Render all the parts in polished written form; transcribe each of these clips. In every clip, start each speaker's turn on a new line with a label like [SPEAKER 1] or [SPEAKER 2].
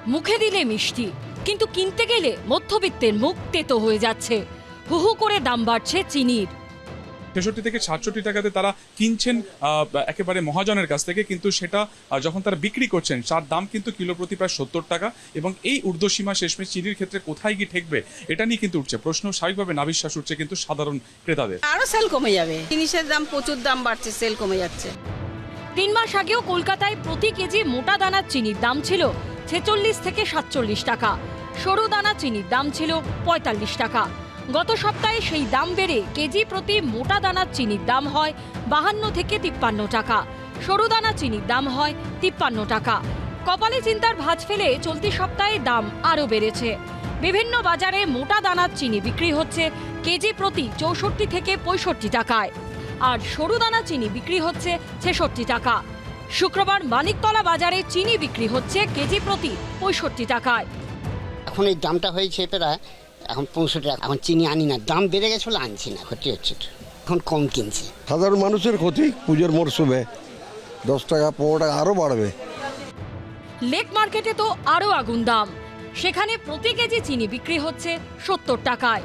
[SPEAKER 1] মুখে দিলে মিষ্টি, কিন্তু কিনতে গেলে মধ্যবিত্তের মুখ তেতো হয়ে যাচ্ছে। হু হু করে দাম বাড়ছে চিনির।
[SPEAKER 2] ৬৬ থেকে ৬৭ টাকাতে তারা কিনছেন একেবারে মহাজনের কাছ থেকে, কিন্তু সেটা যখন তারা বিক্রি করছেন তার দাম কিন্তু কিলো প্রতি প্রায় ৭০ টাকা। এবং এই ঊর্ধ্বসীমা শেষমেশ চিনির ক্ষেত্রে কোথায় গিয়ে ঠেকবে এটা নিয়ে কিন্তু উঠছে প্রশ্ন, স্বাভাবিকভাবে নাভিশ্বাস উঠছে কিন্তু সাধারণ ক্রেতাদের।
[SPEAKER 3] আরো সেল কমে যাবে, জিনিসের দাম প্রচুর দাম বাড়ছে, সেল কমে যাচ্ছে।
[SPEAKER 1] ৩ মাস আগেও কলকাতায় প্রতি কেজি মোটা দানার চিনির দাম ছিল ৪৬ থেকে ৪৭ টাকা, সরু দানা চিনির দাম ছিল ৪৫ টাকা। গত সপ্তাহে সেই দাম বেড়ে কেজি প্রতি মোটা দানার চিনির দাম হয় ৫২ থেকে ৫৩ টাকা, সরু দানা চিনির দাম হয় ৫৩ টাকা। কপালে চিন্তার ভাঁজ ফেলে চলতি সপ্তাহে দাম আরও বেড়েছে। বিভিন্ন বাজারে মোটা দানার চিনি বিক্রি হচ্ছে কেজি প্রতি ৬৪ থেকে ৬৫ টাকায়, আর সরু দানা চিনি বিক্রি হচ্ছে ৬৬ টাকা। শুক্রবার মানিকতলা বাজারে চিনি বিক্রি হচ্ছে কেজি প্রতি ৬৫ টাকায়।
[SPEAKER 4] এখন এই দামটা হয়েছে প্রায় এখন ৬৫ টাকা। এখন চিনি আনি না, দাম বেড়ে গেছে বলে আনছি না, ক্ষতি হচ্ছে, এখন কম কিনছি।
[SPEAKER 5] সাধারণ মানুষের ক্ষতি, পুজোর মরশুমে 10 টাকা 15 টাকা আরও বাড়বে।
[SPEAKER 1] লেক মার্কেটে তো আরও আগুন দাম, সেখানে প্রতি কেজি চিনি বিক্রি হচ্ছে ৭০ টাকায়।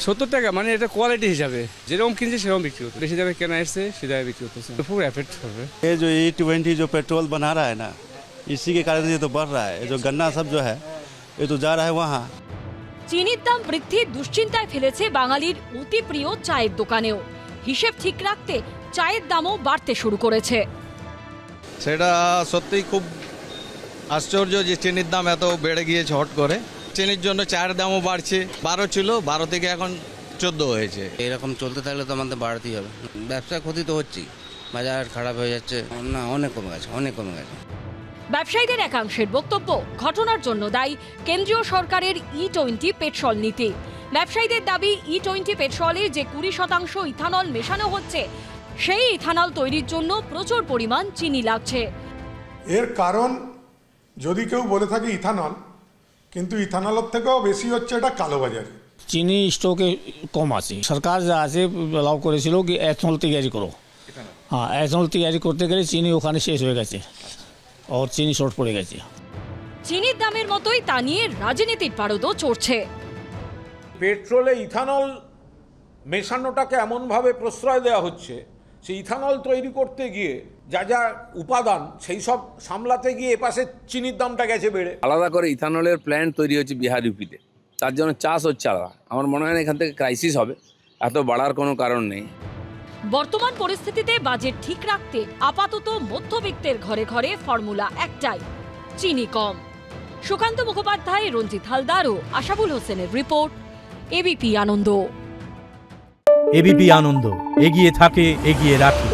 [SPEAKER 6] ৭০ টাকা মানে এটা কোয়ালিটি হিসাবে যেরকম কিনছে সেরকম বিক্রি হতো, বেশি দামে কেনা এসছে সে দামে বিক্রি হতেছে, খুব এফেক্ট হবে।
[SPEAKER 7] ये जो E20 जो पेट्रोल बना रहा है ना, इसी के कारण ये तो बढ़ रहा है। ये जो गन्ना सब जो है ये तो जा रहा है वहाँ।
[SPEAKER 1] চিনির দাম বৃদ্ধির দুশ্চিন্তায় ফেলেছে বাঙালির অতি প্রিয় চায়ের দোকানেও। হিসেব ঠিক রাখতে চায়ের দামও বাড়তে শুরু করেছে।
[SPEAKER 8] সেটা সত্যিই খুব আশ্চর্য যে চিনির দাম এত বেড়ে গিয়েছে হট করে। চিনির জন্য চায়ের দামও বাড়ছে, 12 ছিল 12 থেকে এখন 14 হয়েছে।
[SPEAKER 9] এরকম চলতে থাকলে তো আমাদের বাড়তেই হবে, ব্যবসা ক্ষতি তো হচ্ছেই, বাজার খারাপ হয়ে যাচ্ছে না, অনেক কমে গেছে, অনেক কমে গেছে।
[SPEAKER 1] ব্যবসায়ীদের একাংশের বক্তব্য, ঘটনার জন্য দায়ী কেন্দ্রীয় সরকারের E20 পেট্রোল নীতি। ব্যবসায়ীদের দাবি, E20 পেট্রোলে যে 20% ইথানল মেশানো হচ্ছে, সেই ইথানল তৈরির জন্য প্রচুর পরিমাণ চিনি লাগছে।
[SPEAKER 10] এর কারণ যদি কেউ বলে থাকে ইথানল, কিন্তু ইথানলের থেকেও বেশি হচ্ছে এটা কালোবাজারি।
[SPEAKER 11] চিনি স্টকে কম আছে, সরকার যা আছে অ্যালাউ করেছিল কি এথনল তৈরি করো। হ্যাঁ, এথনল তৈরি করতে গেলে চিনি ওখানে শেষ হয়ে গেছে, আর চিনি শর্ট পড়ে গেছে।
[SPEAKER 1] চিনির দামের মতোই তা নিয়ে রাজনীতির পারদও চড়ছে।
[SPEAKER 12] পেট্রোলে ইথানল মেশানোটাকে এমনভাবে প্রশ্রয় দেওয়া হচ্ছে, সেই ইথানল তৈরি করতে গিয়ে যা যা উপাদান সেই সব সামলাতে গিয়ে এপাশে চিনির দামটা গেছে বেড়ে।
[SPEAKER 6] আলাদা করে ইথানলের প্ল্যান্ট তৈরি হচ্ছে বিহার ইউপিতে, তার জন্য চাষ হচ্ছে আলাদা। আমার মনে হয় না এখান থেকে ক্রাইসিস হবে, এত বাড়ার কোনো কারণ নেই।
[SPEAKER 1] বর্তমান পরিস্থিতিতে বাজেট ঠিক রাখতে আপাতত মধ্যবিত্তের ঘরে ঘরে ফর্মুলা একটাই, চিনি কম। সুকান্ত মুখোপাধ্যায়, রঞ্জিত হালদার ও আশাবুল হোসেনের রিপোর্ট, এবিপি আনন্দ।
[SPEAKER 13] এবিপি আনন্দ, এগিয়ে থাকে, এগিয়ে রাখে।